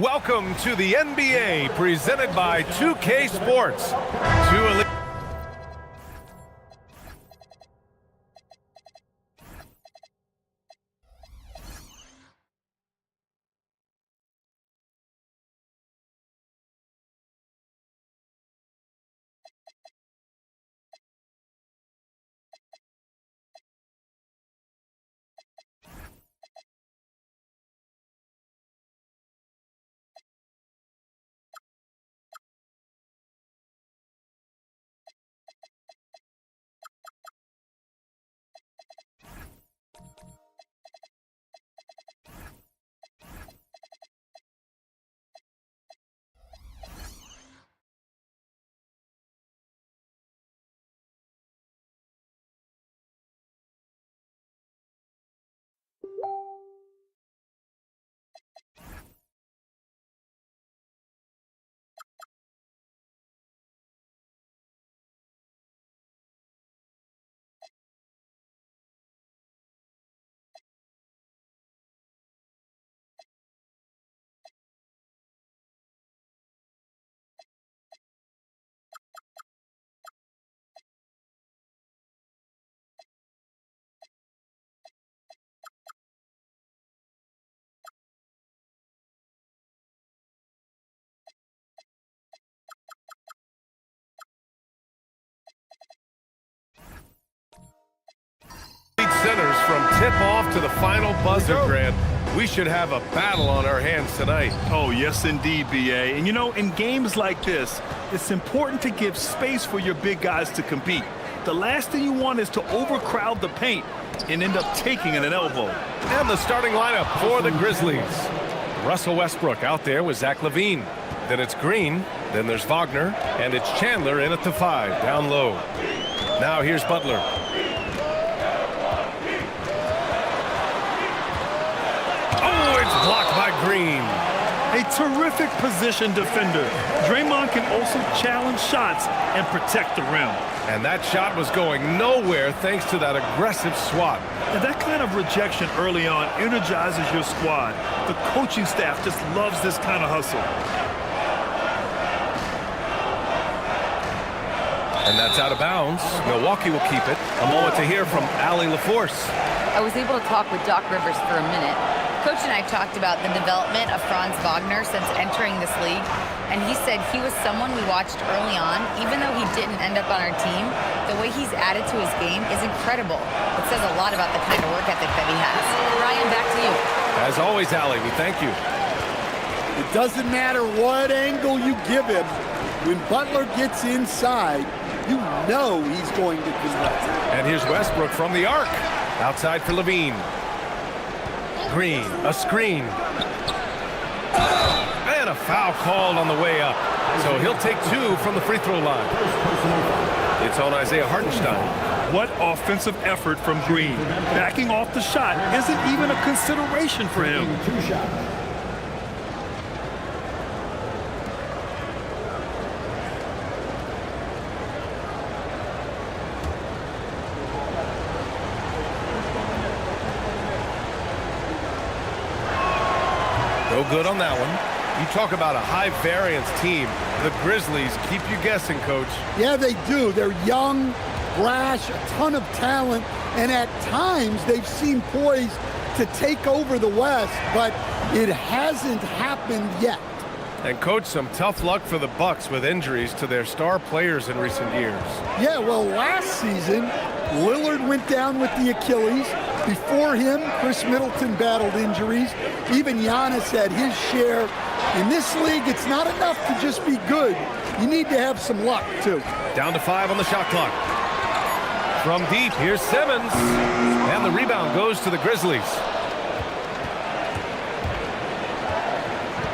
Welcome to the NBA, presented by 2K Sports. Centers from tip-off to the final buzzer, Grant. We should have a battle on our hands tonight. Oh, yes, indeed, B.A. And, you know, in games like this, it's important to give space for your big guys to compete. The last thing you want is to overcrowd the paint and end up taking an elbow. And the starting lineup for the Grizzlies. Russell Westbrook out there with Zach LaVine. Then it's Green. Then there's Wagner. And it's Chandler in at the 5, down low. Now here's Butler. Blocked by Green. A terrific position defender. Draymond can also challenge shots and protect the rim. And that shot was going nowhere thanks to that aggressive swat. And that kind of rejection early on energizes your squad. The coaching staff just loves this kind of hustle. And that's out of bounds. Milwaukee will keep it. A moment to hear from Allie LaForce. I was able to talk with Doc Rivers for a minute. Coach and I talked about the development of Franz Wagner since entering this league, and he said he was someone we watched early on. Even though he didn't end up on our team, the way he's added to his game is incredible. It says a lot about the kind of work ethic that he has. Ryan, back to you. As always, Allie, we thank you. It doesn't matter what angle you give him. When Butler gets inside, you know he's going to convert. And here's Westbrook from the arc. Outside for LaVine. Green, a screen. And a foul called on the way up. So he'll take 2 from the free throw line. It's on Isaiah Hartenstein. What offensive effort from Green. Backing off the shot isn't even a consideration for him. 2 shots. No good on that one. You talk about a high-variance team. The Grizzlies keep you guessing, Coach. Yeah, they do. They're young, brash, a ton of talent, and at times they've seemed poised to take over the West, but it hasn't happened yet. And, Coach, some tough luck for the Bucks with injuries to their star players in recent years. Yeah, well, last season, Lillard went down with the Achilles. Before him, Chris Middleton battled injuries. Even Giannis had his share. In this league, it's not enough to just be good. You need to have some luck, too. Down to 5 on the shot clock. From deep, here's Simmons. And the rebound goes to the Grizzlies.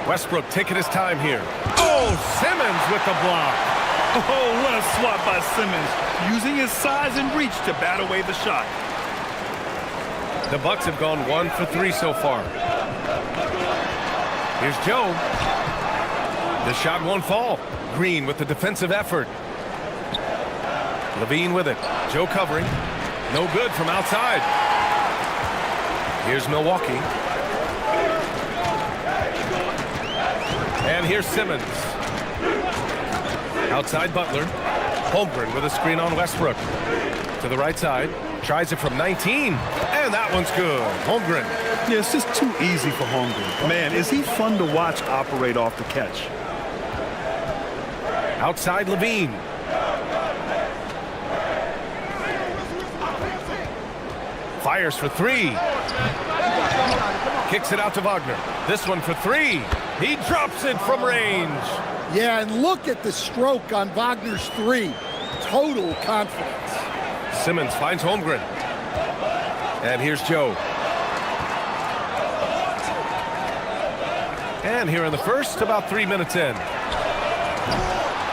Westbrook taking his time here. Oh, Simmons with the block. Oh, what a swat by Simmons. Using his size and reach to bat away the shot. The Bucks have gone 1 for 3 so far. Here's Joe. The shot won't fall. Green with the defensive effort. LaVine with it. Joe covering. No good from outside. Here's Milwaukee. here's Simmons. Outside Butler. Holmgren with a screen on Westbrook. To the right side. Tries it from 19. And that one's good. Holmgren. Yeah, it's just too easy for Holmgren. Man, is he fun to watch operate off the catch. Outside Levine. Fires for three. Kicks it out to Wagner. This one for three. He drops it from range. Yeah, and look at the stroke on Wagner's three. Total confidence. Simmons finds Holmgren. And here's Joe. And here in the first, about 3 minutes in.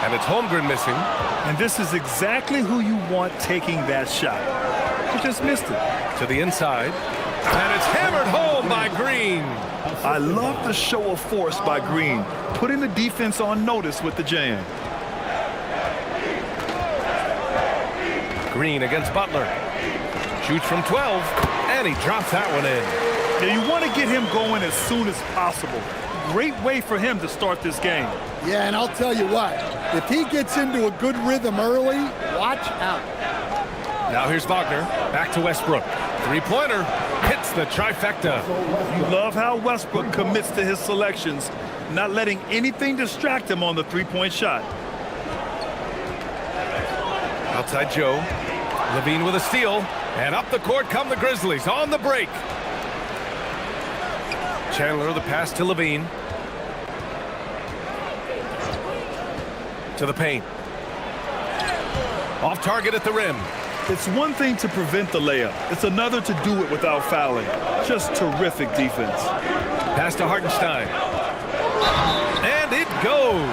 And it's Holmgren missing. And this is exactly who you want taking that shot. He just missed it. To the inside. And it's hammered home by Green. I love the show of force by Green, putting the defense on notice with the jam. Green against Butler. Shoots from 12, and he drops that one in. Yeah, you want to get him going as soon as possible. Great way for him to start this game. Yeah, and I'll tell you what, if he gets into a good rhythm early, watch out. Now here's Wagner, back to Westbrook. Three-pointer, hits the trifecta. You love how Westbrook commits to his selections, not letting anything distract him on the three-point shot. Outside Joe, Levine with a steal, and up the court come the Grizzlies on the break. Chandler the pass to Levine. To the paint. Off target at the rim. It's one thing to prevent the layup. It's another to do it without fouling. Just terrific defense. Pass to Hartenstein. And it goes.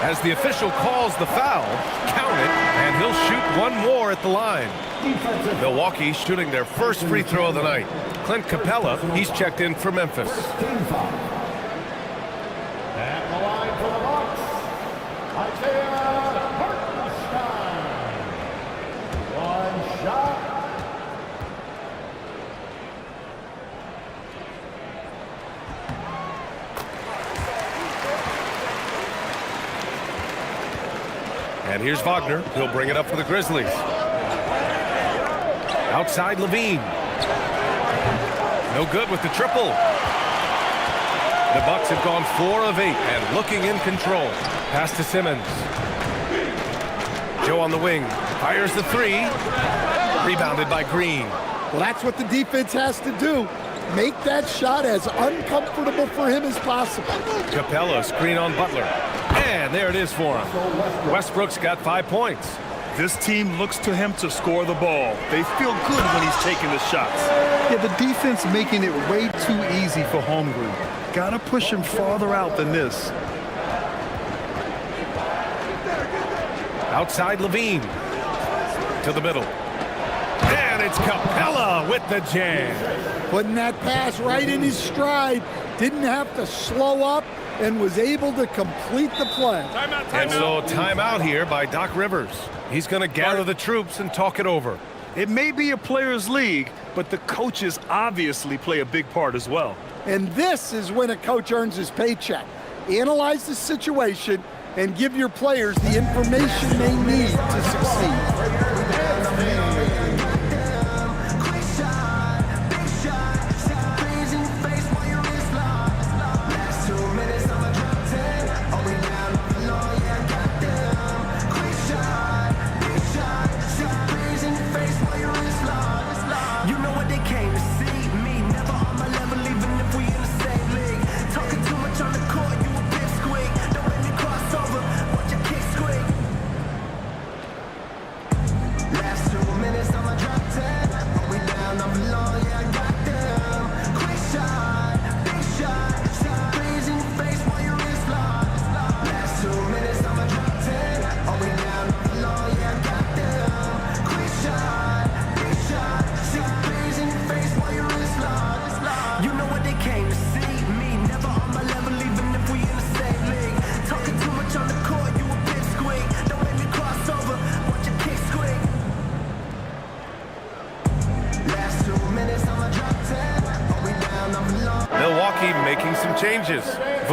As the official calls the foul, count it, and he'll shoot one more at the line. Milwaukee shooting their first free throw of the night. Clint Capella, he's checked in for Memphis. And here's Wagner. He'll bring it up for the Grizzlies. Outside Levine. No good with the triple. The Bucks have gone 4 of 8 and looking in control. Pass to Simmons. Joe on the wing. Fires the three. Rebounded by Green. Well, that's what the defense has to do. Make that shot as uncomfortable for him as possible. Capella screen on Butler. And there it is for him. Westbrook's got 5 points. This team looks to him to score the ball. They feel good when he's taking the shots. Yeah, the defense making it way too easy for Holmgren. Gotta push him farther out than this. Outside Levine. To the middle. And it's Capella with the jam. Putting that pass right in his stride. Didn't have to slow up and was able to complete the play. And so timeout here by Doc Rivers. He's going to gather the troops and talk it over. It may be a players' league, but the coaches obviously play a big part as well. And this is when a coach earns his paycheck. Analyze the situation and give your players the information they need to succeed. Changes.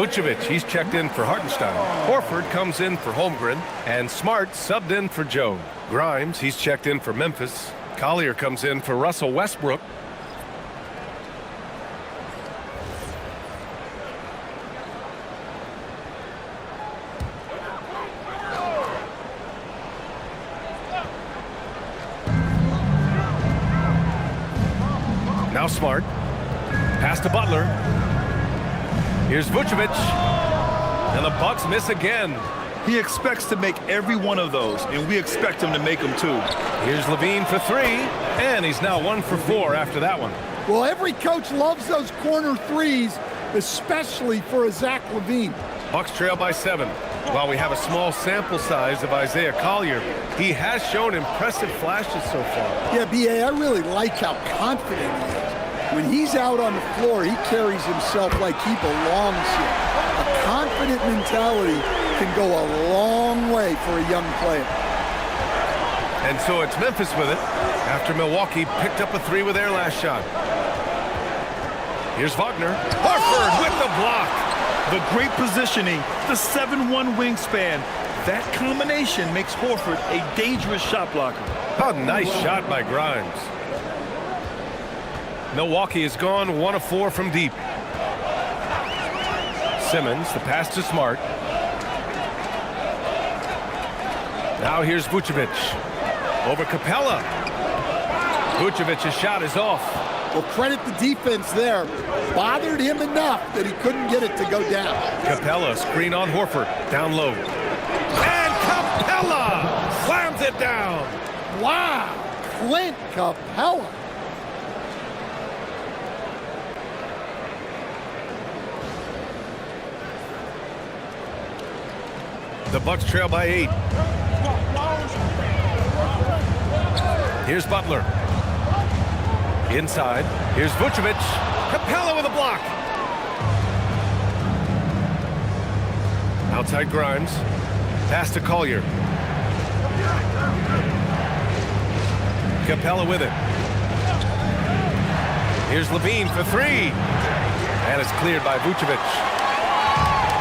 Vucevic, he's checked in for Hartenstein. Horford comes in for Holmgren. And Smart subbed in for Joe. Grimes, he's checked in for Memphis. Collier comes in for Russell Westbrook. Now Smart. Pass to Butler. Here's Vucevic. And the Bucks miss again. He expects to make every one of those, and we expect him to make them too. Here's Levine for 3. And he's now 1 for 4 after that one. Well, every coach loves those corner threes, especially for a Zach Levine. Bucks trail by 7. While we have a small sample size of Isaiah Collier, he has shown impressive flashes so far. Yeah, B.A., I really like how confident he is. When he's out on the floor, he carries himself like he belongs here. A confident mentality can go a long way for a young player. And so it's Memphis with it after Milwaukee picked up a 3 with their last shot. Here's Wagner. Horford with the block. The great positioning, the 7'1" wingspan. That combination makes Horford a dangerous shot blocker. A nice shot by Grimes. Milwaukee has gone 1 of 4 from deep. Simmons, the pass to Smart. Now here's Vucevic. Over Capella. Vucevic's shot is off. Well, credit the defense there. Bothered him enough that he couldn't get it to go down. Capella, screen on Horford. Down low. And Capella slams it down. Wow, Clint Capella. The Bucks trail by 8. Here's Butler. Inside. Here's Vucevic. Capella with a block. Outside Grimes. Pass to Collier. Capella with it. Here's Levine for 3. And it's cleared by Vucevic.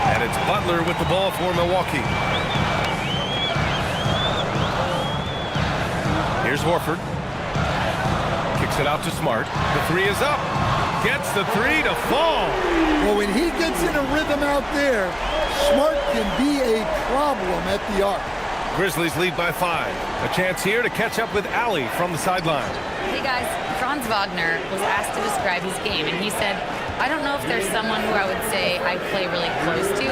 And it's Butler with the ball for Milwaukee. Here's Horford. Kicks it out to Smart. The 3 is up. Gets the 3 to fall. Well, when he gets in a rhythm out there, Smart can be a problem at the arc. Grizzlies lead by 5. A chance here to catch up with Allie from the sideline. Hey guys, Franz Wagner was asked to describe his game, and he said, I don't know if there's someone who I would say I play really close to.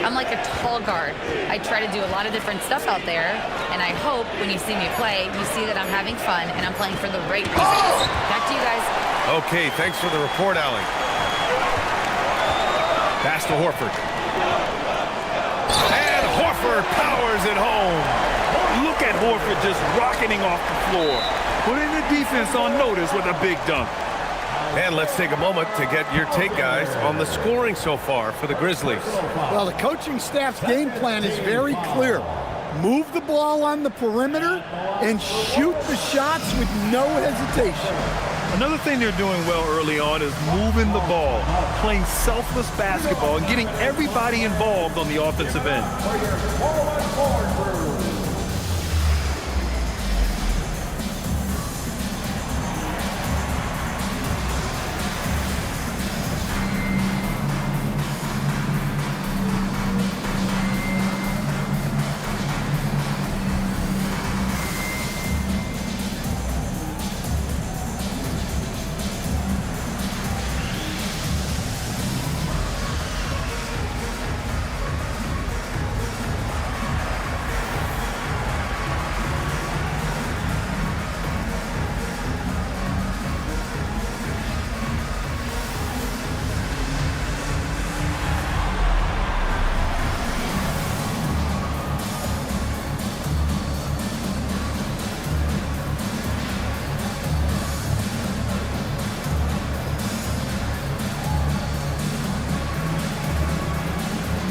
I'm like a tall guard. I try to do a lot of different stuff out there, and I hope when you see me play, you see that I'm having fun and I'm playing for the right reasons. Back to you guys. Okay, thanks for the report, Allie. Pass to Horford. And Horford powers it home. Look at Horford just rocketing off the floor. Putting the defense on notice with a big dunk. And let's take a moment to get your take, guys, on the scoring so far for the Grizzlies. Well, the coaching staff's game plan is very clear. Move the ball on the perimeter and shoot the shots with no hesitation. Another thing they're doing well early on is moving the ball, playing selfless basketball, and getting everybody involved on the offensive end.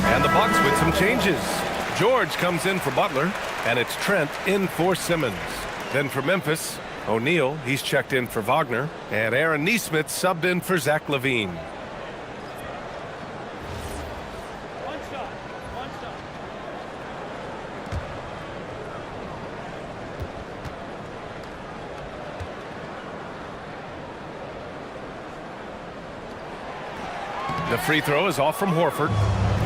And the Bucks with some changes. George comes in for Butler, and it's Trent in for Simmons. Then for Memphis, O'Neal, he's checked in for Wagner, and Aaron Nesmith subbed in for Zach Levine. The free throw is off from Horford.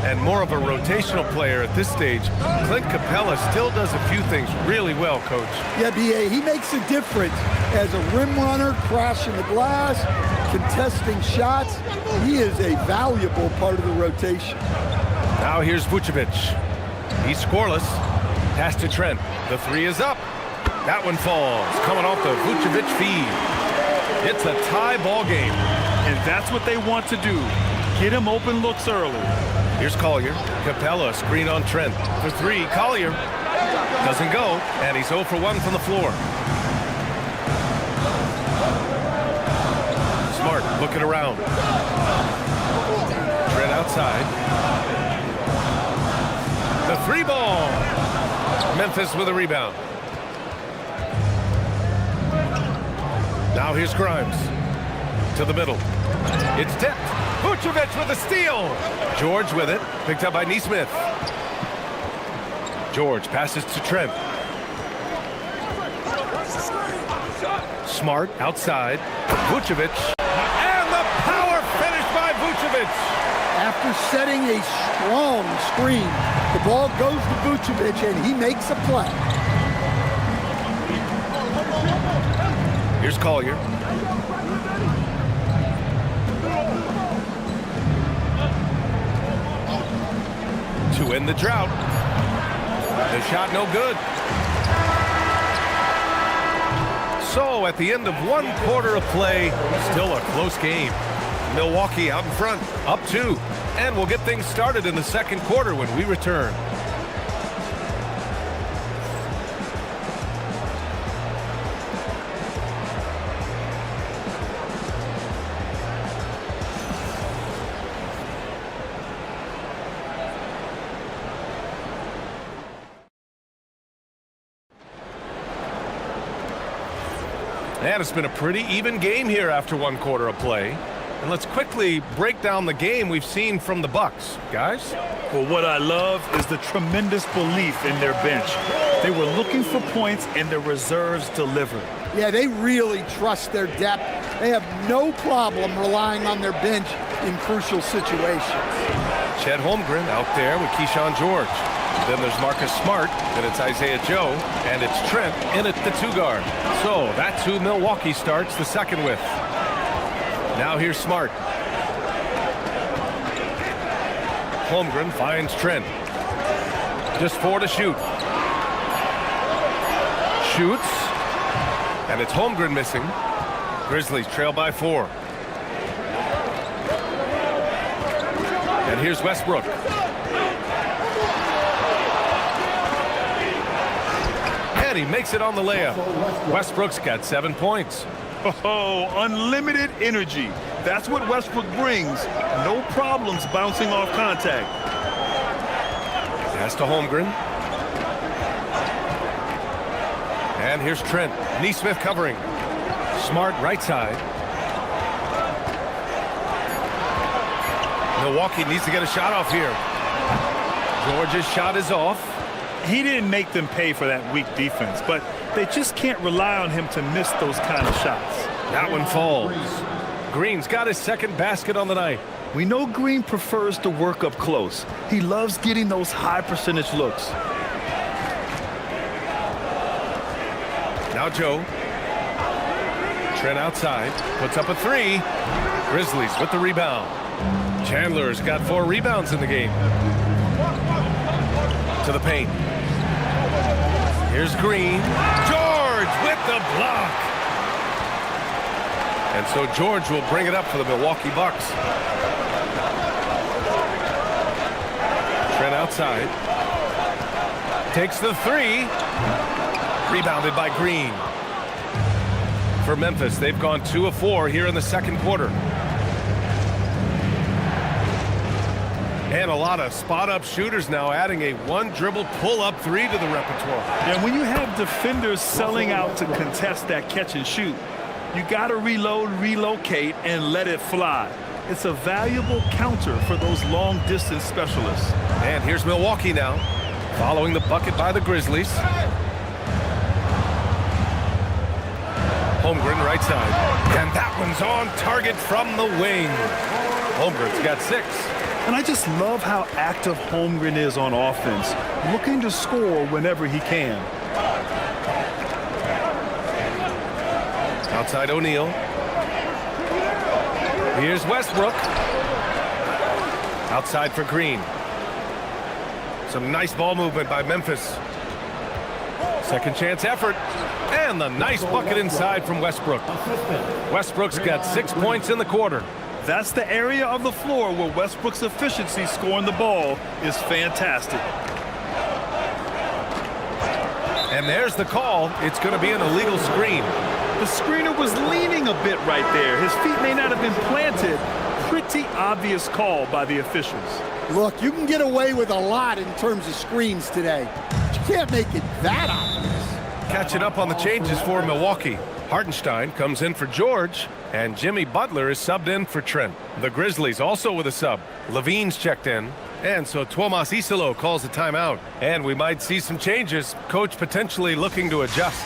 And more of a rotational player at this stage, Clint Capella still does a few things really well, Coach. Yeah, B.A., he makes a difference as a rim runner, crashing the glass, contesting shots. He is a valuable part of the rotation. Now here's Vucevic. He's scoreless. Pass to Trent. The three is up. That one falls, coming off the Vucevic feed. It's a tie ball game. And that's what they want to do. Get him open looks early. Here's Collier. Capella, screen on Trent. For three, Collier. Doesn't go, and he's 0 for 1 from the floor. Smart, looking around. Trent outside. The three ball. Memphis with a rebound. Now here's Grimes. To the middle. It's tipped. Vucevic with a steal. George with it. Picked up by Nesmith. George passes to Trent. Smart outside. Vucevic. And the power finish by Vucevic. After setting a strong screen, the ball goes to Vucevic, and he makes a play. Here's Collier. To end the drought. The shot no good. So at the end of 1 quarter of play, still a close game. Milwaukee out in front, up 2. And we'll get things started in the second quarter when we return. And it's been a pretty even game here after 1 quarter of play. And let's quickly break down the game we've seen from the Bucks. Guys? Well, what I love is the tremendous belief in their bench. They were looking for points, and their reserves delivered. Yeah, they really trust their depth. They have no problem relying on their bench in crucial situations. Chet Holmgren out there with Keyshawn George. Then there's Marcus Smart, then it's Isaiah Joe, and it's Trent in at the 2 guard. So that's who Milwaukee starts the second with. Now here's Smart. Holmgren finds Trent. Just 4 to shoot. Shoots. And it's Holmgren missing. Grizzlies trail by 4. And here's Westbrook. And he makes it on the layup. Westbrook's got 7 points. Oh, unlimited energy. That's what Westbrook brings. No problems bouncing off contact. Pass to Holmgren. And here's Trent. Nesmith covering. Smart right side. Milwaukee needs to get a shot off here. George's shot is off. He didn't make them pay for that weak defense, but they just can't rely on him to miss those kind of shots. That one falls. Green's got his second basket on the night. We know Green prefers to work up close. He loves getting those high percentage looks. Now Joe. Trent outside. Puts up a 3. Grizzlies with the rebound. Chandler's got 4 rebounds in the game. To the paint. Here's Green. George with the block. And so George will bring it up for the Milwaukee Bucks. Trent outside. Takes the 3. Rebounded by Green. For Memphis, they've gone 2 of 4 here in the second quarter. And a lot of spot-up shooters now, adding a 1-dribble pull-up 3 to the repertoire. Yeah, when you have defenders selling out to contest that catch and shoot, you got to reload, relocate, and let it fly. It's a valuable counter for those long-distance specialists. And here's Milwaukee now, following the bucket by the Grizzlies. Holmgren right side. And that one's on target from the wing. Holmgren's got 6. And I just love how active Holmgren is on offense, looking to score whenever he can. Outside O'Neal. Here's Westbrook. Outside for Green. Some nice ball movement by Memphis. Second chance effort. And the nice bucket inside from Westbrook. Westbrook's got 6 points in the quarter. That's the area of the floor where Westbrook's efficiency scoring the ball is fantastic. And there's the call. It's going to be an illegal screen. The screener was leaning a bit right there. His feet may not have been planted. Pretty obvious call by the officials. Look, you can get away with a lot in terms of screens today. But you can't make it that obvious. Catching up on the changes for Milwaukee. Hartenstein comes in for George, and Jimmy Butler is subbed in for Trent. The Grizzlies also with a sub. Levine's checked in, and so Tuomas Isalo calls a timeout. And we might see some changes. Coach potentially looking to adjust.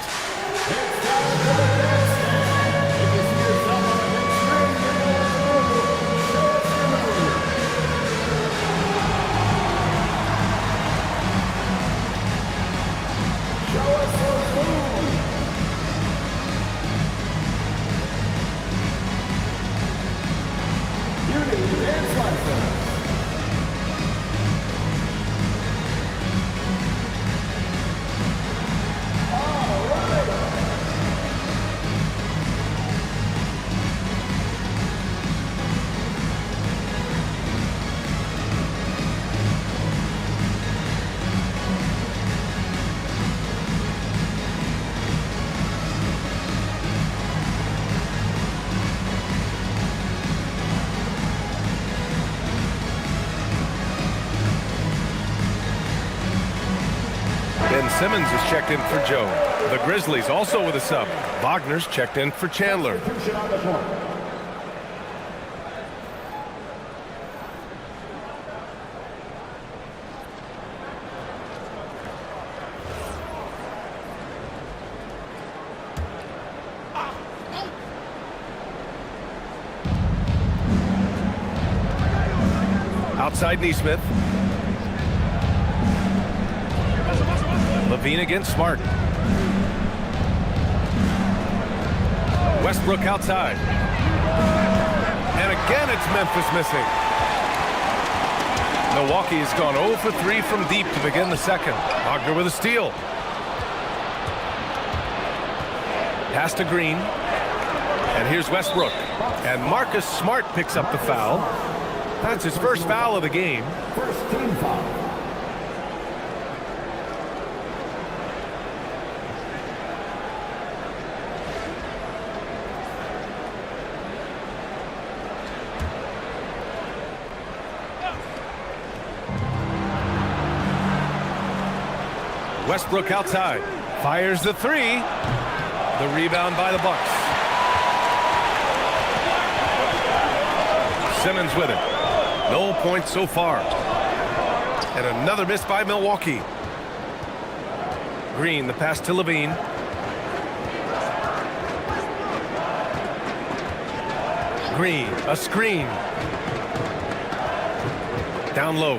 Ben Simmons is checked in for Joe. The Grizzlies also with a sub. Wagner's checked in for Chandler. Outside Neesmith. Levine against Smart. Westbrook outside. And again it's Memphis missing. Milwaukee has gone 0 for 3 from deep to begin the second. Wagner with a steal. Pass to Green. And here's Westbrook. And Marcus Smart picks up the foul. That's his first foul of the game. First team foul. Westbrook outside. Fires the three. The rebound by the Bucks. Simmons with it. No points so far. And another miss by Milwaukee. Green, the pass to Levine. Green, a screen. Down low.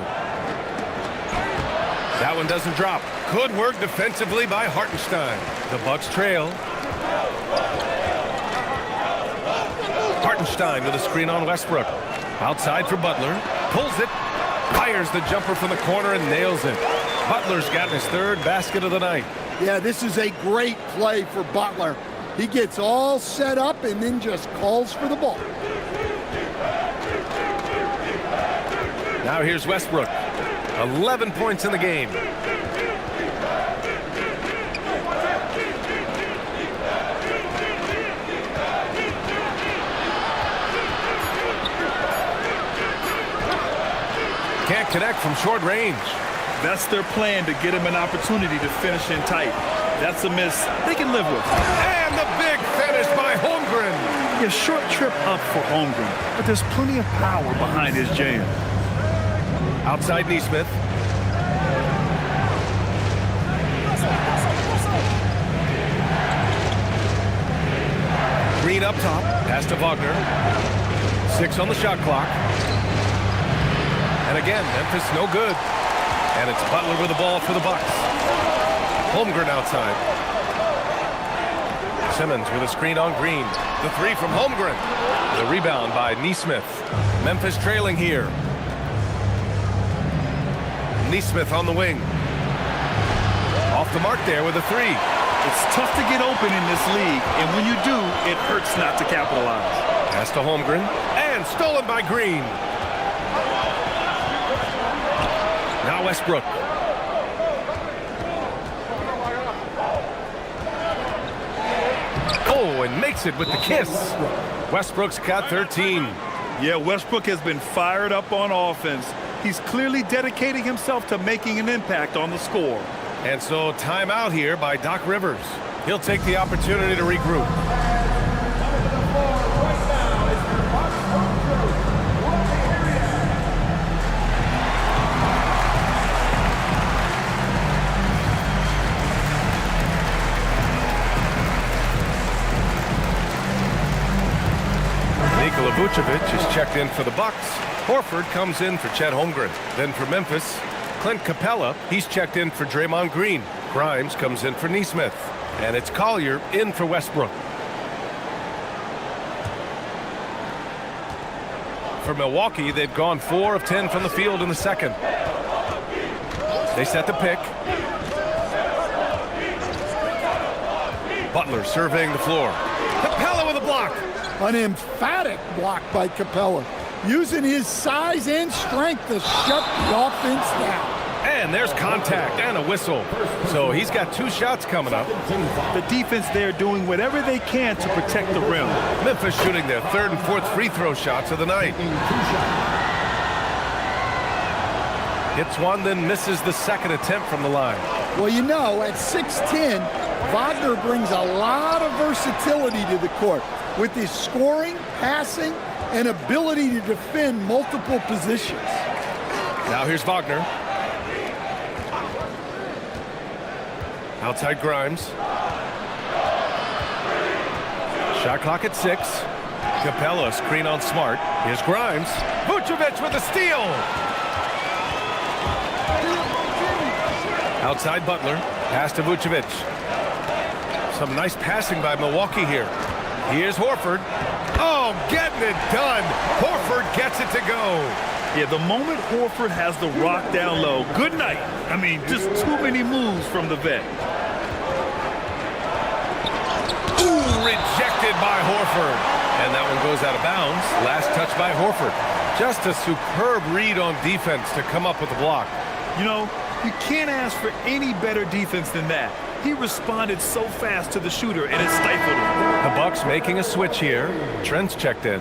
That one doesn't drop. Good work defensively by Hartenstein. The Bucks trail. Hartenstein with a screen on Westbrook. Outside for Butler. Pulls it. Fires the jumper from the corner and nails it. Butler's gotten his third basket of the night. Yeah, this is a great play for Butler. He gets all set up and then just calls for the ball. Now here's Westbrook. 11 points in the game. Can't connect from short range. That's their plan, to get him an opportunity to finish in tight. That's a miss they can live with. And the big finish by Holmgren. A short trip up for Holmgren, but there's plenty of power behind his jam. Outside Neesmith. Green up top. Pass to Wagner. 6 on the shot clock. And again, Memphis no good. And it's Butler with the ball for the Bucks. Holmgren outside. Simmons with a screen on Green. The three from Holmgren. The rebound by Nesmith. Memphis trailing here. Nesmith on the wing. Off the mark there with a three. It's tough to get open in this league, and when you do, it hurts not to capitalize. Pass to Holmgren. And stolen by Green. Now Westbrook. Oh, and makes it with the kiss. Westbrook's got 13. Yeah, Westbrook has been fired up on offense. He's clearly dedicating himself to making an impact on the score. And so timeout here by Doc Rivers. He'll take the opportunity to regroup. Nikola Vucevic is checked in for the Bucks. Horford comes in for Chet Holmgren. Then for Memphis, Clint Capella, he's checked in for Draymond Green. Grimes comes in for Nesmith. And it's Collier in for Westbrook. For Milwaukee, they've gone 4 of 10 from the field in the second. They set the pick. Butler surveying the floor. Capella with a block. An emphatic block by Capella, using his size and strength to shut the offense down. And there's contact and a whistle. So he's got 2 shots coming up. The defense there doing whatever they can to protect the rim. Memphis shooting their 3rd and 4th free throw shots of the night. Hits one, then misses the 2nd attempt from the line. Well, you know, at 6'10", Wagner brings a lot of versatility to the court with his scoring, passing, and ability to defend multiple positions. Now here's Wagner. Outside Grimes. Shot clock at 6. Capella screen on Smart. Here's Grimes. Vucevic with a steal. Outside Butler. Pass to Vucevic. Some nice passing by Milwaukee here. Here's Horford. Oh, getting it done. Horford gets it to go. Yeah, the moment Horford has the rock down low, good night. I mean, just too many moves from the vet. Ooh, rejected by Horford. And that one goes out of bounds. Last touch by Horford. Just a superb read on defense to come up with the block. You know, you can't ask for any better defense than that. He responded so fast to the shooter, and it stifled him. The Bucks making a switch here. Trent's checked in.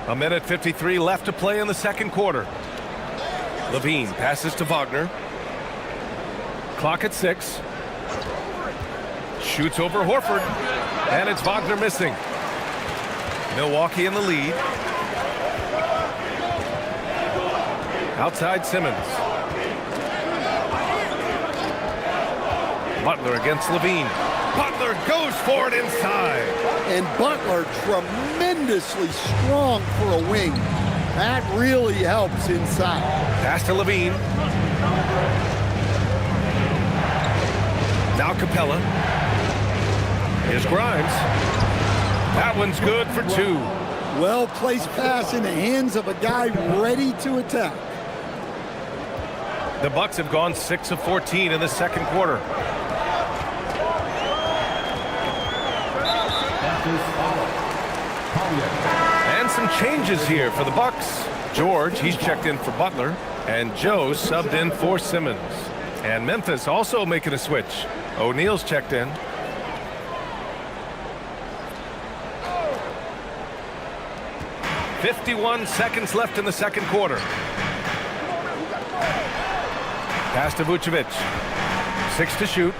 A minute 53 left to play in the second quarter. Levine passes to Wagner. Clock at 6. Shoots over Horford. And it's Wagner missing. Milwaukee in the lead. Outside Simmons. Butler against Levine. Butler goes for it inside. And Butler tremendously strong for a wing. That really helps inside. Pass to Levine. Now Capella. Here's Grimes. That one's good for 2. Well-placed pass in the hands of a guy ready to attack. The Bucks have gone 6 of 14 in the second quarter. And some changes here for the Bucks. George, he's checked in for Butler, and Joe subbed in for Simmons. And Memphis also making a switch. O'Neal's checked in. .51 seconds left in the second quarter. Pass to Vucevic. 6 to shoot.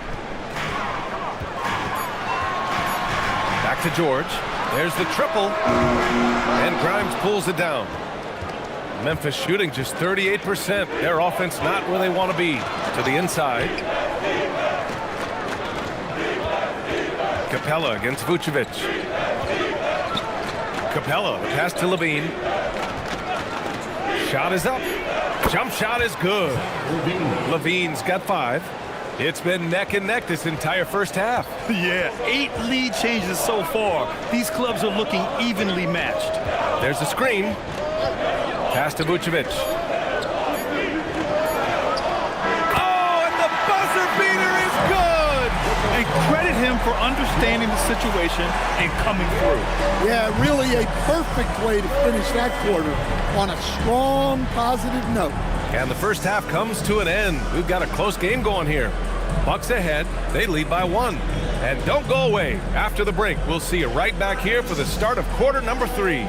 Back to George. There's the triple. And Grimes pulls it down. Memphis shooting just 38%. Their offense not where they want to be. To the inside. Capella against Vucevic. Capella, the pass to Levine. Shot is up. Jump shot is good. Levine's got 5. It's been neck and neck this entire first half. Yeah, 8 lead changes so far. These clubs are looking evenly matched. There's a screen. Pass to Vucevic. Oh, and the buzzer beater is good! And credit him for understanding the situation and coming through. Yeah, really a perfect way to finish that quarter on a strong, positive note. And the first half comes to an end. We've got a close game going here. Bucks ahead. They lead by 1. And don't go away. After the break, we'll see you right back here for the start of quarter number 3.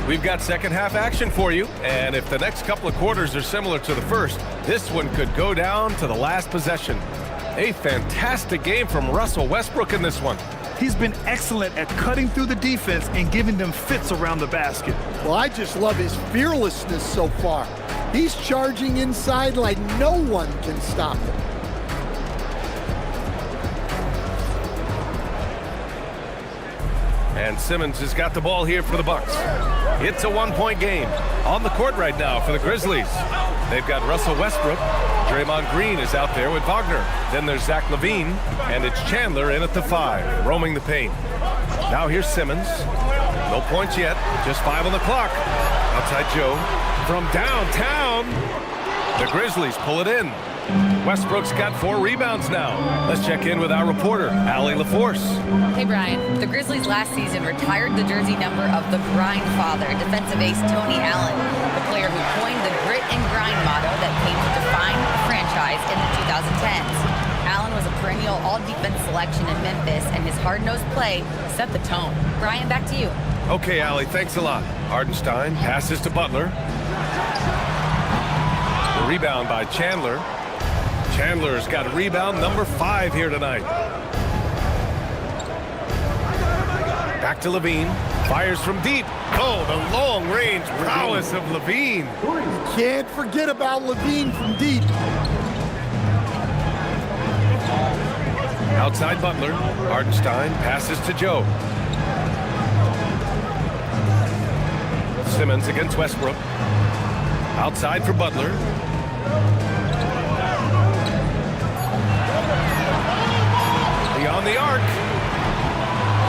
We've got second half action for you, and if the next couple of quarters are similar to the first, this one could go down to the last possession. A fantastic game from Russell Westbrook in this one. He's been excellent at cutting through the defense and giving them fits around the basket. Well, I just love his fearlessness so far. He's charging inside like no one can stop him. And Simmons has got the ball here for the Bucks. It's a 1-point game. On the court right now for the Grizzlies. They've got Russell Westbrook. Draymond Green is out there with Wagner. Then there's Zach LaVine, and it's Chandler in at the 5, roaming the paint. Now here's Simmons. No points yet, just 5 on the clock. Outside Joe. From downtown, the Grizzlies pull it in. Westbrook's got 4 rebounds now. Let's check in with our reporter, Allie LaForce. Hey, Brian. The Grizzlies last season retired the jersey number of the grind father, defensive ace Tony Allen, the player who coined the grit and grind motto that came to define the franchise in the 2010s. Allen was a perennial all-defense selection in Memphis, and his hard-nosed play set the tone. Brian, back to you. Okay, Allie, thanks a lot. Hardenstein passes to Butler. The rebound by Chandler. Chandler's got rebound number 5 here tonight. Back to Levine. Fires from deep. Oh, the long-range prowess of Levine. Can't forget about Levine from deep. Outside Butler. Hardenstein passes to Joe. Simmons against Westbrook. Outside for Butler. Beyond the arc.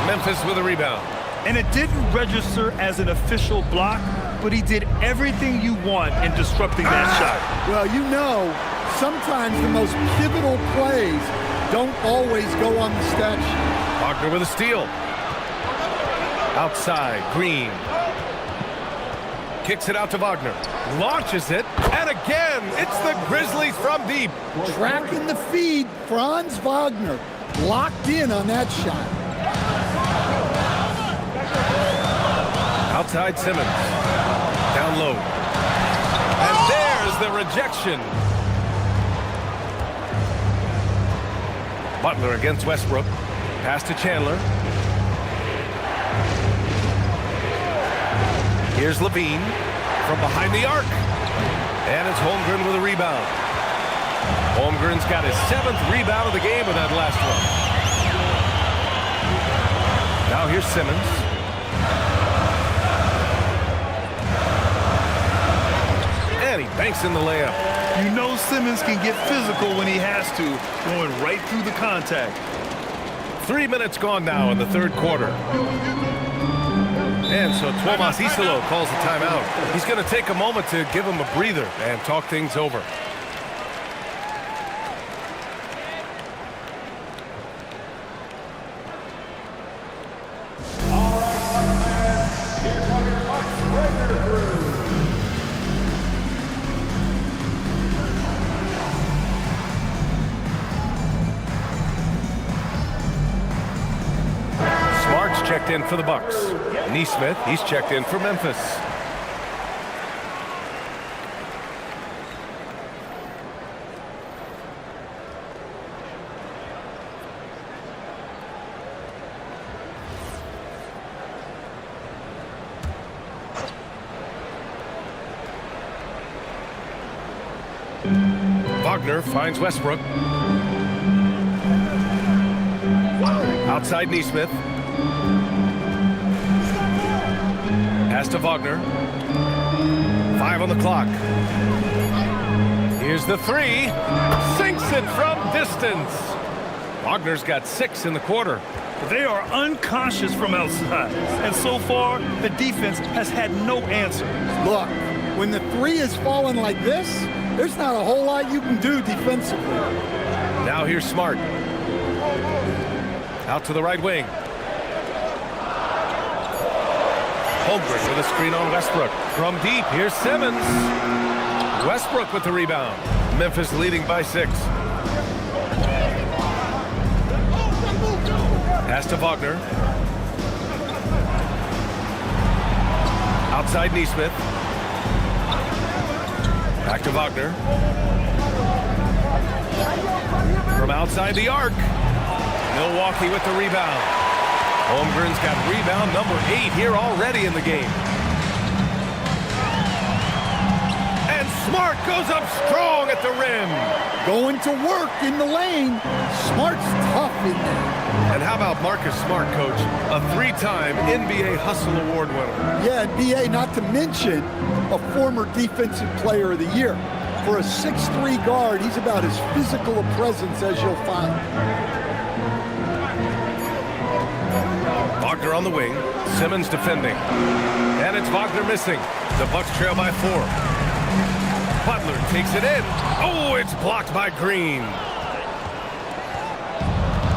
Memphis with a rebound. And it didn't register as an official block, but he did everything you want in disrupting that shot. Well, you know, sometimes the most pivotal plays don't always go on the stat sheet. Wagner with a steal. Outside, Green. Kicks it out to Wagner. Launches it. And again, it's the Grizzlies from deep. Tracking the feed, Franz Wagner locked in on that shot. Outside Simmons. Down low. And there's the rejection. Butler against Westbrook. Pass to Chandler. Here's Levine from behind the arc. And it's Holmgren with a rebound. Holmgren's got his 7th rebound of the game with that last one. Now here's Simmons. And he banks in the layup. You know Simmons can get physical when he has to, going right through the contact. 3 minutes gone now in the third quarter. And so Tuomas Isalo calls the timeout. He's going to take a moment to give him a breather and talk things over. Checked in for the Bucks. Neesmith, he's checked in for Memphis. Wagner finds Westbrook. Outside Neesmith. Pass to Wagner. 5 on the clock. Here's the three. Sinks it from distance. Wagner's got 6 in the quarter. They are unconscious from outside. And so far, the defense has had no answer. Look, when the three is falling like this, there's not a whole lot you can do defensively. Now here's Smart. Out to the right wing. Holmgren with a screen on Westbrook. From deep, here's Simmons. Westbrook with the rebound. Memphis leading by 6. Pass to Wagner. Outside Neesmith. Back to Wagner. From outside the arc. Milwaukee with the rebound. Holmgren's got rebound number 8 here already in the game. And Smart goes up strong at the rim. Going to work in the lane. Smart's tough in there. And how about Marcus Smart, Coach? A 3-time NBA Hustle Award winner. Yeah, NBA, not to mention a former Defensive Player of the Year. For a 6'3" guard, he's about as physical a presence as you'll find. Wagner on the wing. Simmons defending. And it's Wagner missing. The Bucks trail by 4. Butler takes it in. Oh, it's blocked by Green.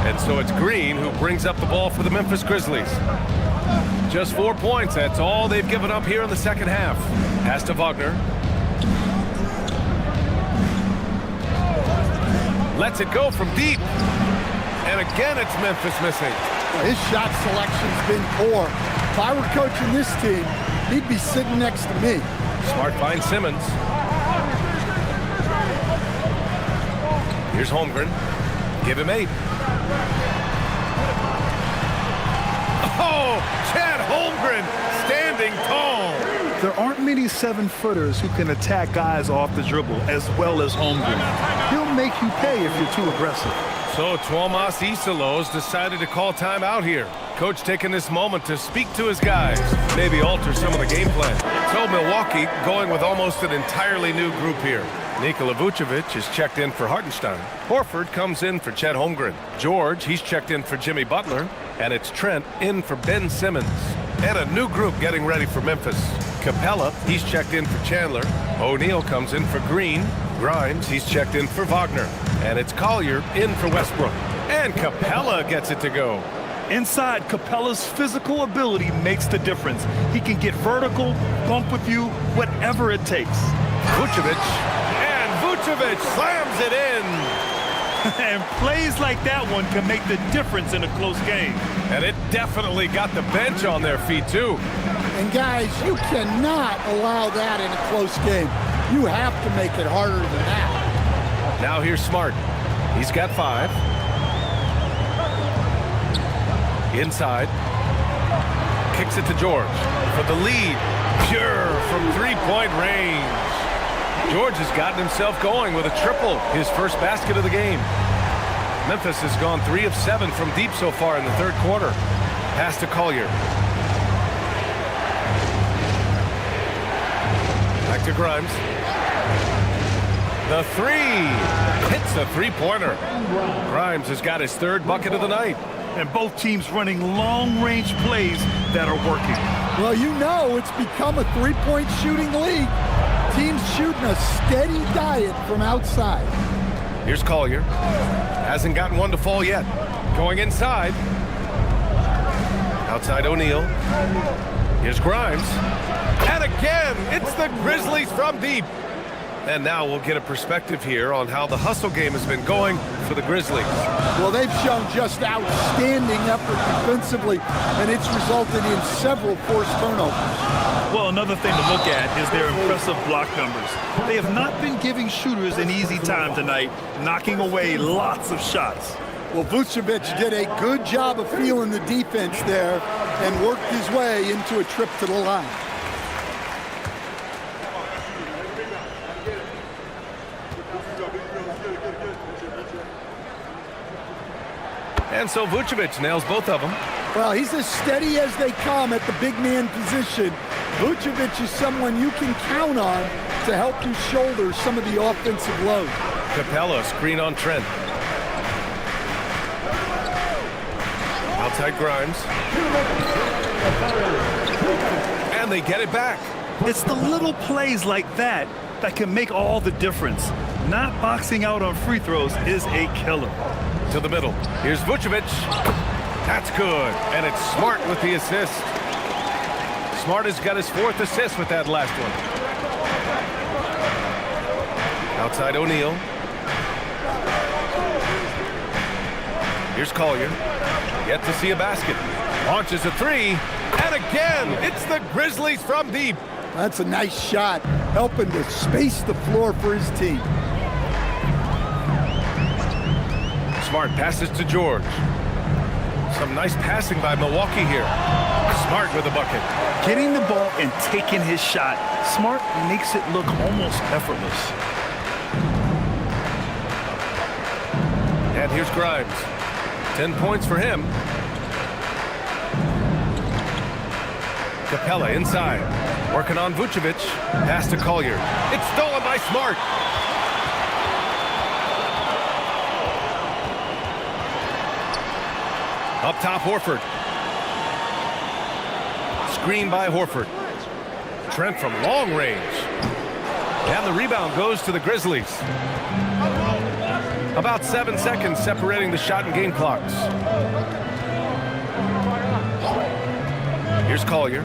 And so it's Green who brings up the ball for the Memphis Grizzlies. Just 4 points. That's all they've given up here in the second half. Pass to Wagner. Lets it go from deep. And again, it's Memphis missing. His shot selection's been poor. If I were coaching this team, he'd be sitting next to me. Smart finds Simmons. Here's Holmgren. Give him 8. Oh, Chad Holmgren standing tall. There aren't many 7-footers who can attack guys off the dribble as well as Holmgren. He'll make you pay if you're too aggressive. So Tuomas Isalo's decided to call timeout here. Coach taking this moment to speak to his guys, maybe alter some of the game plan. So Milwaukee going with almost an entirely new group here. Nikola Vucevic is checked in for Hartenstein. Horford comes in for Chet Holmgren. George, he's checked in for Jimmy Butler. And it's Trent in for Ben Simmons. And a new group getting ready for Memphis. Capella, he's checked in for Chandler. O'Neal comes in for Green. Grimes, he's checked in for Wagner. And it's Collier in for Westbrook. And Capella gets it to go. Inside, Capella's physical ability makes the difference. He can get vertical, bump with you, whatever it takes. Vucevic, and Vucevic slams it in. And plays like that one can make the difference in a close game. And it definitely got the bench on their feet, too. And guys, you cannot allow that in a close game. You have to make it harder than that. Now here's Smart. He's got 5. Inside. Kicks it to George for the lead. Pure from 3-point range. George has gotten himself going with a triple, his first basket of the game. Memphis has gone 3 of 7 from deep so far in the third quarter. Pass to Collier. Back to Grimes. The three. Hits the three-pointer. Grimes has got his third bucket of the night. And both teams running long-range plays that are working. Well, you know it's become a three-point shooting league. Teams shooting a steady diet from outside. Here's Collier. Hasn't gotten one to fall yet. Going inside. Outside O'Neal. Here's Grimes. And again, it's the Grizzlies from deep. And now we'll get a perspective here on how the hustle game has been going for the Grizzlies. Well, they've shown just outstanding effort defensively, and it's resulted in several forced turnovers. Well, another thing to look at is their impressive block numbers. They have not been giving shooters an easy time tonight, knocking away lots of shots. Well, Vucevic did a good job of feeling the defense there and worked his way into a trip to the line. And so Vucevic nails both of them. Well, he's as steady as they come at the big man position. Vucevic is someone you can count on to help you shoulder some of the offensive load. Capella, screen on Trent. Outside Grimes. And they get it back. It's the little plays like that that can make all the difference. Not boxing out on free throws is a killer. To the middle. Here's Vucevic. That's good. And it's Smart with the assist. Smart has got his fourth assist with that last one. Outside O'Neal. Here's Collier. Yet to see a basket. Launches a three. And again, it's the Grizzlies from deep. That's a nice shot, helping to space the floor for his team. Smart passes to George. Some nice passing by Milwaukee here. Smart with a bucket. Getting the ball and taking his shot, Smart makes it look almost effortless. And here's Grimes. 10 points for him. Capella inside. Working on Vucevic. Pass to Collier. It's stolen by Smart. Up top, Horford. Screen by Horford. Trent from long range. And the rebound goes to the Grizzlies. About 7 seconds separating the shot and game clocks. Here's Collier.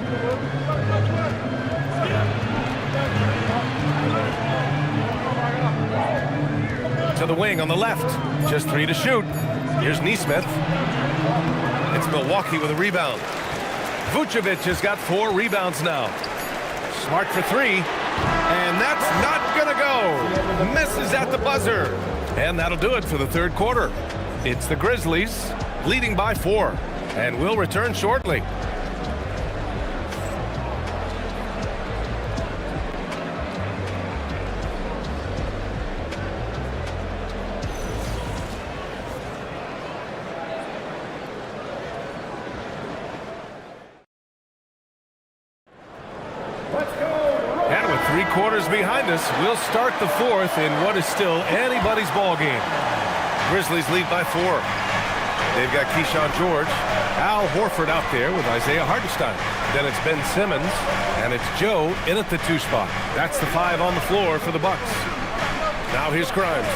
To the wing on the left. Just 3 to shoot. Here's Nesmith. It's Milwaukee with a rebound. Vucevic has got 4 rebounds now. Smart for 3. And that's not gonna go. Misses at the buzzer. And that'll do it for the third quarter. It's the Grizzlies leading by 4. And we'll return shortly. And with 3 quarters behind us, we'll start the fourth in what is still anybody's ball game. Grizzlies lead by 4. They've got Keyshawn George, Al Horford out there with Isaiah Hartenstein. Then it's Ben Simmons, and it's Joe in at the 2 spot. That's the 5 on the floor for the Bucks. Now here's Grimes.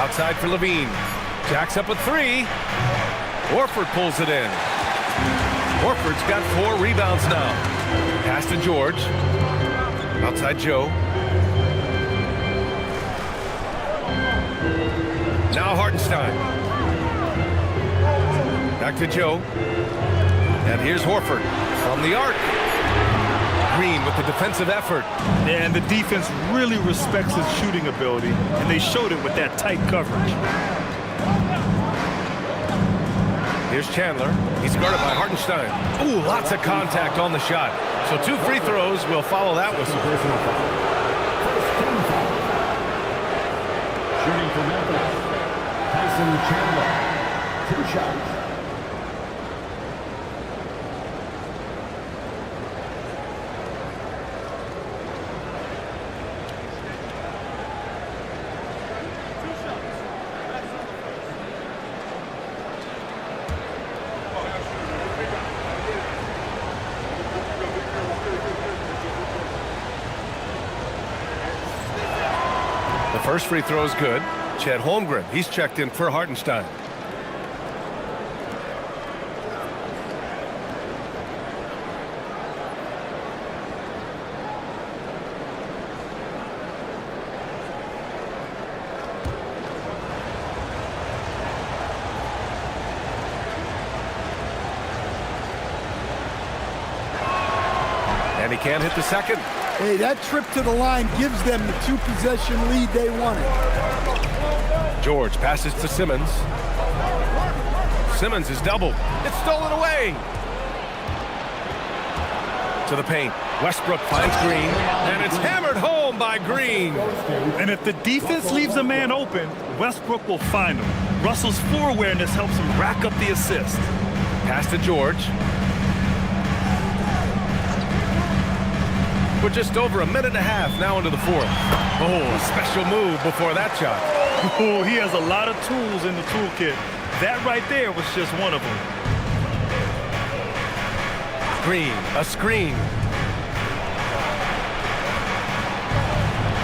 Outside for Levine. Jacks up a 3. Horford pulls it in. Horford's got 4 rebounds now. Pass to George. Outside Joe. Now Hartenstein. Back to Joe. And here's Horford from the arc. Green with the defensive effort. And the defense really respects his shooting ability, and they showed it with that tight coverage. Here's Chandler. He's guarded by Hartenstein. Ooh, lots of contact on the shot. So 2 free throws will follow that whistle. Shooting for Memphis, Tyson Chandler. 2 shots. First free throw is good. Chet Holmgren, he's checked in for Hartenstein. And he can't hit the second. Hey, that trip to the line gives them the 2-possession lead they wanted. George passes to Simmons. Simmons is doubled. It's stolen away. To the paint. Westbrook finds Green, and it's hammered home by Green. And if the defense leaves a man open, Westbrook will find him. Russell's floor awareness helps him rack up the assist. Pass to George. We're just over a minute and a half now into the fourth. Oh, a special move before that shot. Oh, he has a lot of tools in the toolkit. That right there was just one of them. Green, a screen.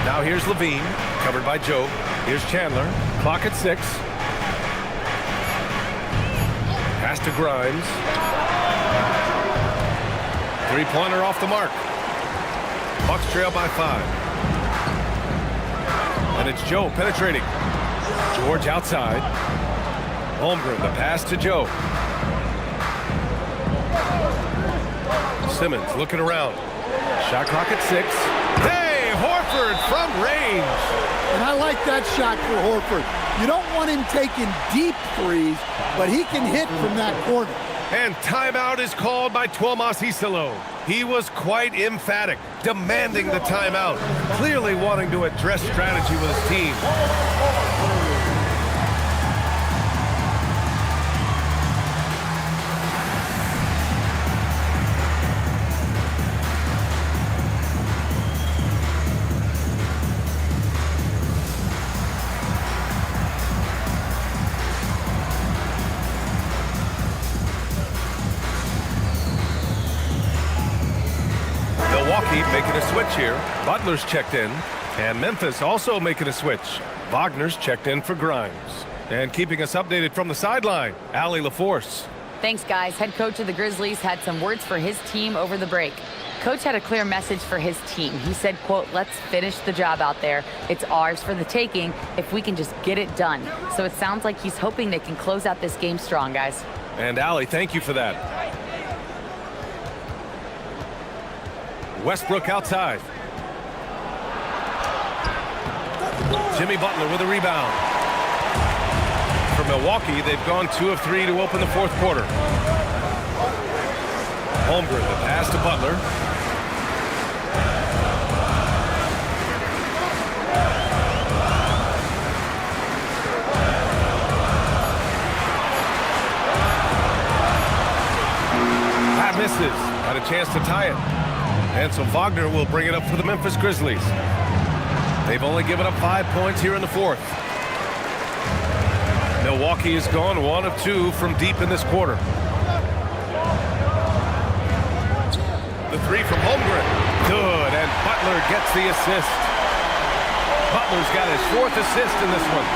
Now here's Levine, covered by Joe. Here's Chandler, clock at 6. Pass to Grimes. Three-pointer off the mark. Bucks trail by 5. And it's Joe penetrating. George outside. Holmgren, the pass to Joe. Simmons looking around. Shot clock at 6. Hey, Horford from range. And I like that shot for Horford. You don't want him taking deep threes, but he can hit from that corner. And timeout is called by Tuomas Isalo. He was quite emphatic, demanding the timeout, clearly wanting to address strategy with his team. Milwaukee making a switch here. Butler's checked in. And Memphis also making a switch. Wagner's checked in for Grimes. And keeping us updated from the sideline, Allie LaForce. Thanks, guys. Head coach of the Grizzlies had some words for his team over the break. Coach had a clear message for his team. He said, quote, "Let's finish the job out there. It's ours for the taking if we can just get it done." So it sounds like he's hoping they can close out this game strong, guys. And Allie, thank you for that. Westbrook outside. Jimmy Butler with a rebound. For Milwaukee, they've gone 2 of 3 to open the fourth quarter. Holmgren, the pass to Butler. That misses. Had a chance to tie it. And so Wagner will bring it up for the Memphis Grizzlies. They've only given up 5 points here in the fourth. Milwaukee has gone 1 of 2 from deep in this quarter. The three from Holmgren. Good, and Butler gets the assist. Butler's got his 4th assist in this one.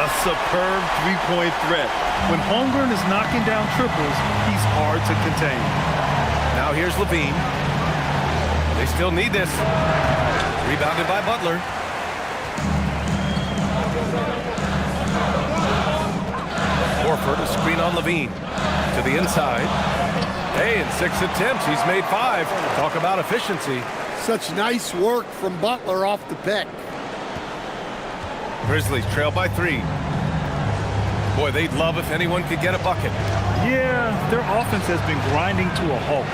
A superb three-point threat. When Holmgren is knocking down triples, he's hard to contain. Now here's Levine. They still need this. Rebounded by Butler. Horford, a screen on Levine. To the inside. Hey, in 6 attempts, he's made 5. Talk about efficiency. Such nice work from Butler off the pick. Grizzlies trail by 3. Boy, they'd love if anyone could get a bucket. Yeah, their offense has been grinding to a halt.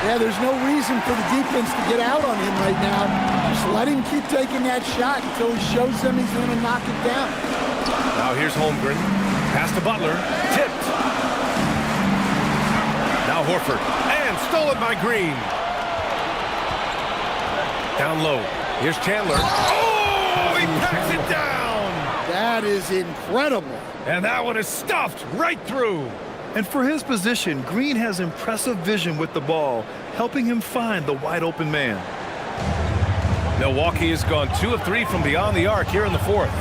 Yeah, there's no reason for the defense to get out on him right now. Just let him keep taking that shot until he shows them he's going to knock it down. Now here's Holmgren. Pass to Butler. Tipped. Now Horford. And stolen by Green. Down low. Here's Chandler. Oh, he packs it down. That is incredible. And that one is stuffed right through. And for his position, Green has impressive vision with the ball, helping him find the wide open man. Milwaukee has gone 2 of 3 from beyond the arc here in the fourth.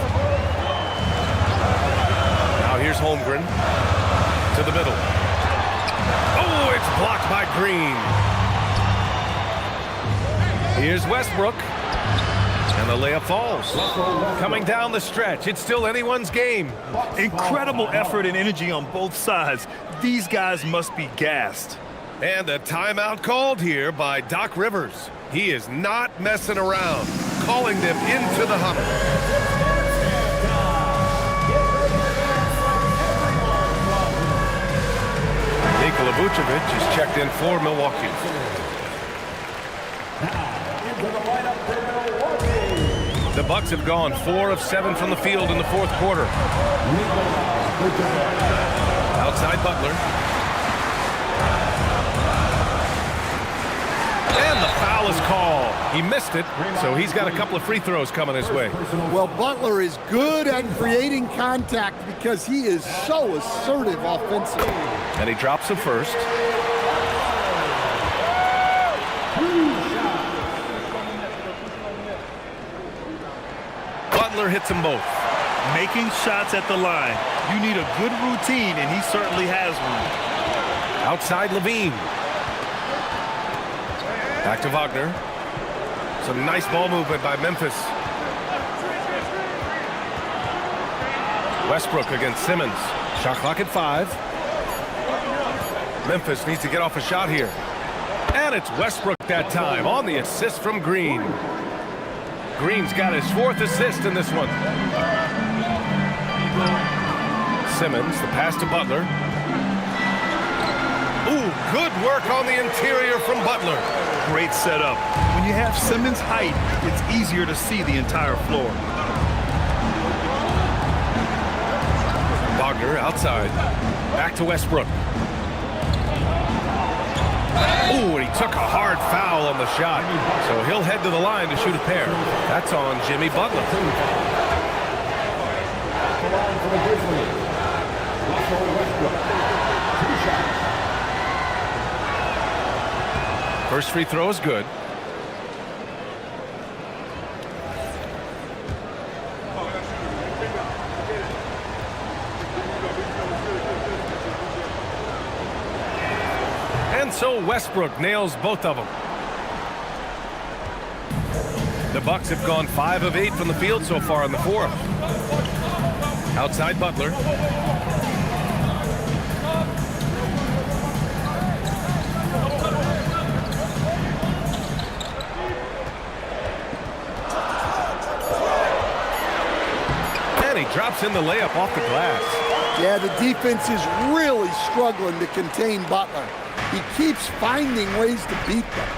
Now here's Holmgren to the middle. Oh, it's blocked by Green. Here's Westbrook. And the layup falls. Coming down the stretch, it's still anyone's game. Incredible effort and energy on both sides. These guys must be gassed. And a timeout called here by Doc Rivers. He is not messing around, calling them into the huddle. Nikola Vucevic is checked in for Milwaukee. The Bucks have gone 4 of 7 from the field in the fourth quarter. Outside Butler. And the foul is called. He missed it, so he's got a couple of free throws coming his way. Well, Butler is good at creating contact because he is so assertive offensively. And he drops the first. Butler hits them both. Making shots at the line. You need a good routine, and he certainly has one. Outside Levine. Back to Wagner. Some nice ball movement by Memphis. Westbrook against Simmons. Shot clock at 5. Memphis needs to get off a shot here. And it's Westbrook that time on the assist from Green. Green's got his 4th assist in this one. Simmons, the pass to Butler. Ooh, good work on the interior from Butler. Great setup. When you have Simmons' height, it's easier to see the entire floor. Wagner outside. Back to Westbrook. Ooh, and he took a hard foul on the shot. So he'll head to the line to shoot a pair. That's on Jimmy Butler. For the Grizzlies, Russell Westbrook, 2 shots. First free throw is good. And so Westbrook nails both of them. The Bucks have gone 5 of 8 from the field so far in the fourth. Outside Butler. And he drops in the layup off the glass. Yeah, the defense is really struggling to contain Butler. He keeps finding ways to beat them.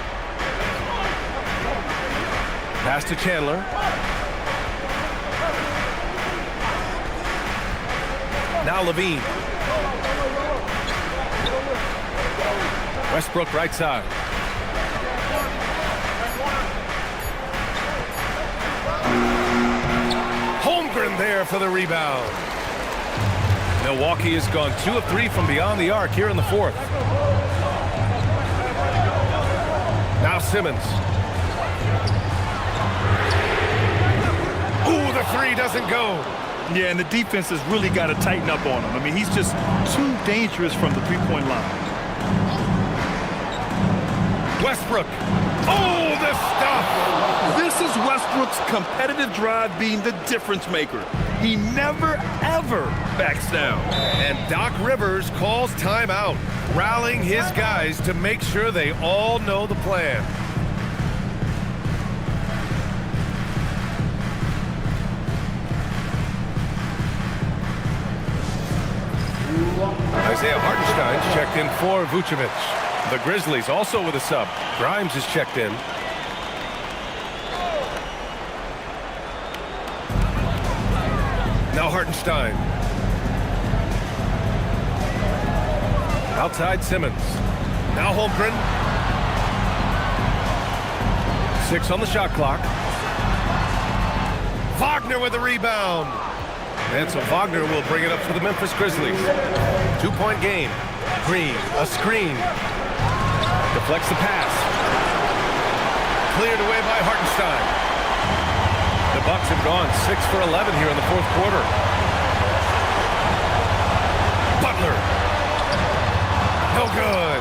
Pass to Chandler. Now Levine. Westbrook right side. Holmgren there for the rebound. Milwaukee has gone 2 of 3 from beyond the arc here in the fourth. Now Simmons. Ooh, the 3 doesn't go. Yeah, and the defense has really got to tighten up on him. I mean, he's just too dangerous from the three-point line. Westbrook. Oh, the stuff. This is Westbrook's competitive drive being the difference maker. He never, ever backs down. And Doc Rivers calls timeout, rallying his guys to make sure they all know the plan. Isaiah Hartenstein's checked in for Vucevic. The Grizzlies also with a sub. Grimes is checked in. Now Hartenstein. Outside Simmons. Now Holmgren. 6 on the shot clock. Wagner with a rebound. And so Wagner will bring it up for the Memphis Grizzlies. 2-point game. Green, a screen. Deflects the pass. Cleared away by Hartenstein. the Bucks have gone 6 for 11 here in the fourth quarter. Butler. No good.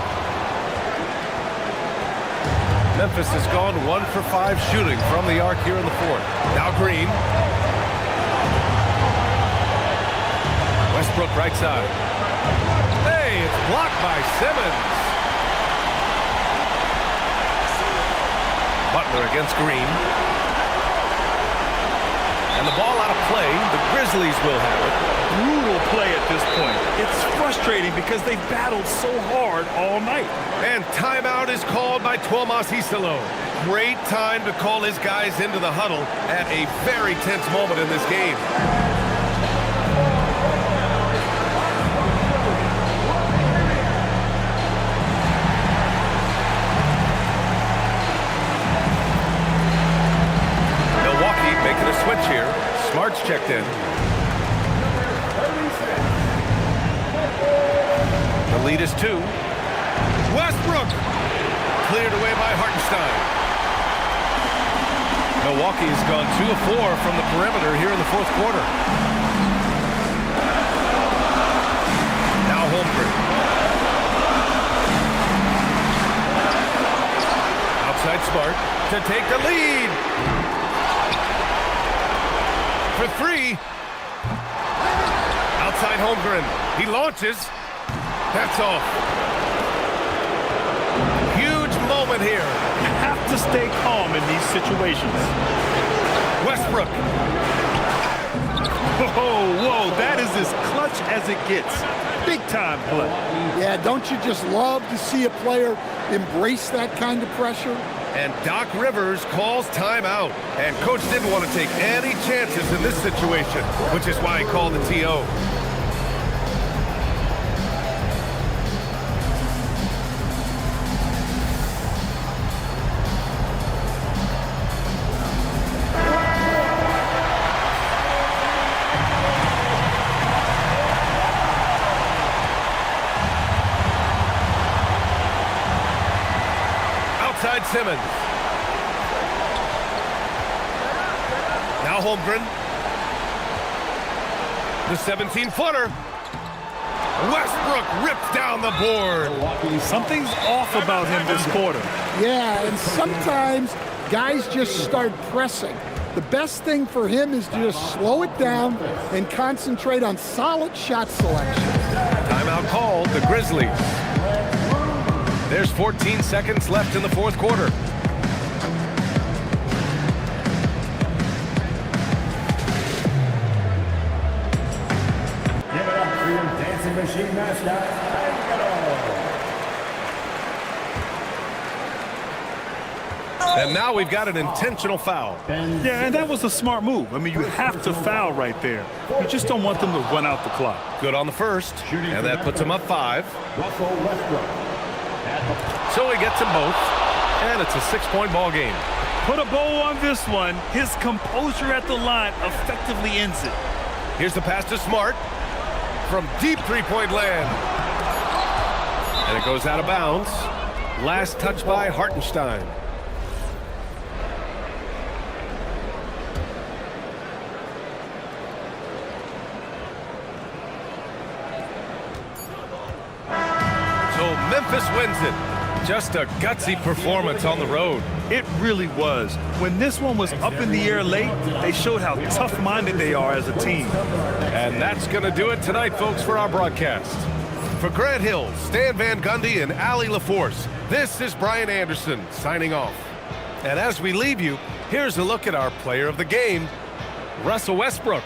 Memphis has gone 1 for 5 shooting from the arc here in the fourth. Now Green. Westbrook right side. Hey, it's blocked by Simmons. Butler against Green. And the ball out of play. The Grizzlies will have it. Brutal play at this point. It's frustrating because they've battled so hard all night. And timeout is called by Tuomas Isalo. Great time to call his guys into the huddle at a very tense moment in this game. Milwaukee making a switch here. Smart's checked in. The lead is 2. Westbrook cleared away by Hartenstein. Milwaukee has gone 2 of 4 from the perimeter here in the fourth quarter. Now Holmgren. Outside Smart to take the lead. For 3. Outside Holmgren. He launches. That's off. Huge moment here. You have to stay calm in these situations. Westbrook. Whoa, that is as clutch as it gets. Big time play. Yeah, don't you just love to see a player embrace that kind of pressure? And Doc Rivers calls timeout. And coach didn't want to take any chances in this situation, which is why he called the TO. Outside Simmons. Now Holmgren. The 17-footer. Westbrook rips down the board. Something's off about him this quarter. Yeah, and sometimes guys just start pressing. The best thing for him is to just slow it down and concentrate on solid shot selection. Timeout called, the Grizzlies. There's 14 seconds left in the fourth quarter. Give it up for your dancing machine mascot. And now we've got an intentional foul. Yeah, and that was a smart move. I mean, you have to foul right there. You just don't want them to run out the clock. Good on the first, and that puts him up 5. Russell Westbrook. So he gets them both, and it's a 6-point ball game. Put a bow on this one. His composure at the line effectively ends it. Here's the pass to Smart from deep three-point land. And it goes out of bounds. Last touch by Hartenstein. So Memphis wins it. Just a gutsy performance on the road. It really was. When this one was up in the air late, they showed how tough-minded they are as a team. And that's going to do it tonight, folks, for our broadcast. For Grant Hill, Stan Van Gundy, and Allie LaForce, this is Brian Anderson signing off. And as we leave you, here's a look at our player of the game, Russell Westbrook.